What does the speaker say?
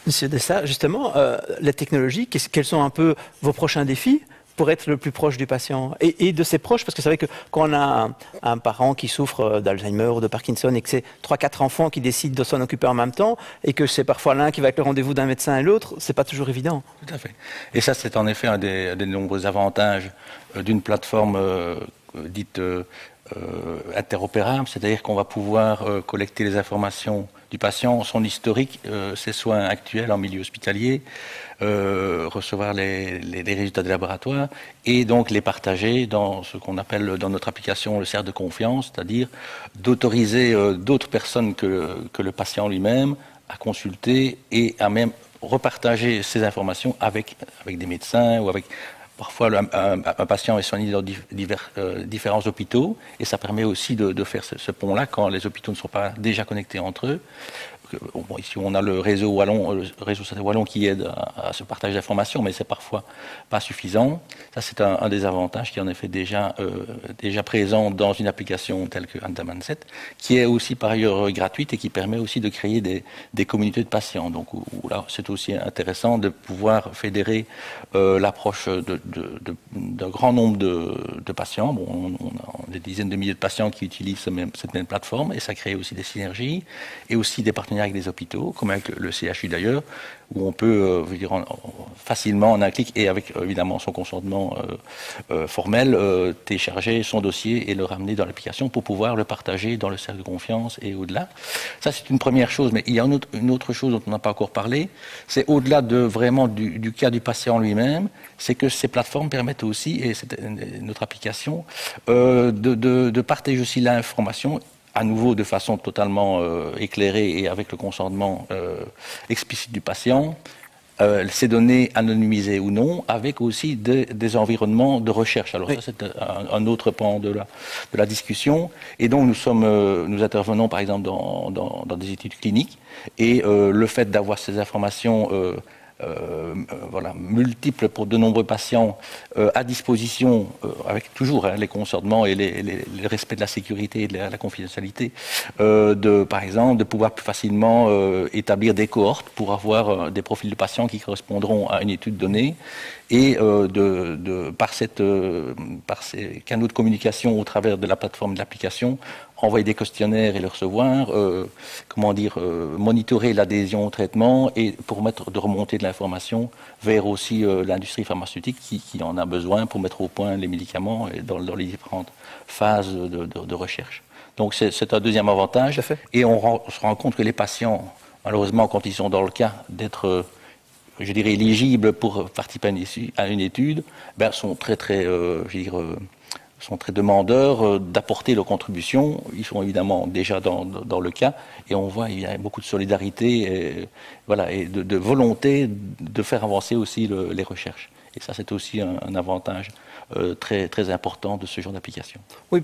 Monsieur Dessart, justement, la technologie, quels sont un peu vos prochains défis pour être le plus proche du patient et de ses proches? Parce que c'est vrai que quand on a un parent qui souffre d'Alzheimer ou de Parkinson et que c'est 3-4 enfants qui décident de s'en occuper en même temps et que c'est parfois l'un qui va avec le rendez-vous d'un médecin et l'autre, c'est pas toujours évident. Tout à fait. Et ça, c'est en effet un des nombreux avantages d'une plateforme dite interopérable, c'est-à-dire qu'on va pouvoir collecter les informations du patient, son historique, ses soins actuels en milieu hospitalier, recevoir les résultats des laboratoires et donc les partager dans ce qu'on appelle dans notre application le cercle de confiance, c'est-à-dire d'autoriser d'autres personnes que le patient lui-même à consulter et à même repartager ces informations avec des médecins ou avec... Parfois, un patient est soigné dans différents hôpitaux et ça permet aussi de faire ce pont-là quand les hôpitaux ne sont pas déjà connectés entre eux. Bon, ici, on a le réseau wallon, le réseau Santé wallon qui aide à ce partage d'informations, mais c'est parfois pas suffisant. Ça, c'est un des avantages qui est en effet déjà présent dans une application telle que Andaman7, qui est aussi par ailleurs gratuite et qui permet aussi de créer des communautés de patients. Donc là, c'est aussi intéressant de pouvoir fédérer l'approche d'un grand nombre de patients. Bon, on a des dizaines de milliers de patients qui utilisent cette même plateforme et ça crée aussi des synergies et aussi des partenariats avec des hôpitaux, comme avec le CHU d'ailleurs, où on peut facilement en un clic et avec évidemment son consentement formel télécharger son dossier et le ramener dans l'application pour pouvoir le partager dans le cercle de confiance et au-delà. Ça c'est une première chose, mais il y a une autre chose dont on n'a pas encore parlé, c'est au-delà vraiment du cas du patient lui-même, c'est que ces plateformes permettent aussi, et c'est notre application, de partager aussi l'information à nouveau de façon totalement éclairée et avec le consentement explicite du patient, ces données anonymisées ou non, avec aussi des environnements de recherche. Alors oui. Ça, c'est un autre pan de la discussion. Et donc, nous intervenons, par exemple, dans des études cliniques. Et le fait d'avoir ces informations multiples pour de nombreux patients à disposition, avec toujours les consentements et le respect de la sécurité et de la confidentialité, par exemple, de pouvoir plus facilement établir des cohortes pour avoir des profils de patients qui correspondront à une étude donnée et par ces canaux de communication au travers de la plateforme de l'application, envoyer des questionnaires et les recevoir, monitorer l'adhésion au traitement et pour de remonter de l'information vers aussi l'industrie pharmaceutique qui en a besoin pour mettre au point les médicaments et dans les différentes phases de recherche. Donc c'est un deuxième avantage. Et on se rend compte que les patients, malheureusement, quand ils sont dans le cas d'être je dirais, éligibles pour participer à une étude, sont sont très demandeurs d'apporter leur contribution. Ils sont évidemment déjà dans le cas et on voit il y a beaucoup de solidarité et de volonté de faire avancer aussi les recherches. Et ça, c'est aussi un avantage très, très important de ce genre d'application. Oui.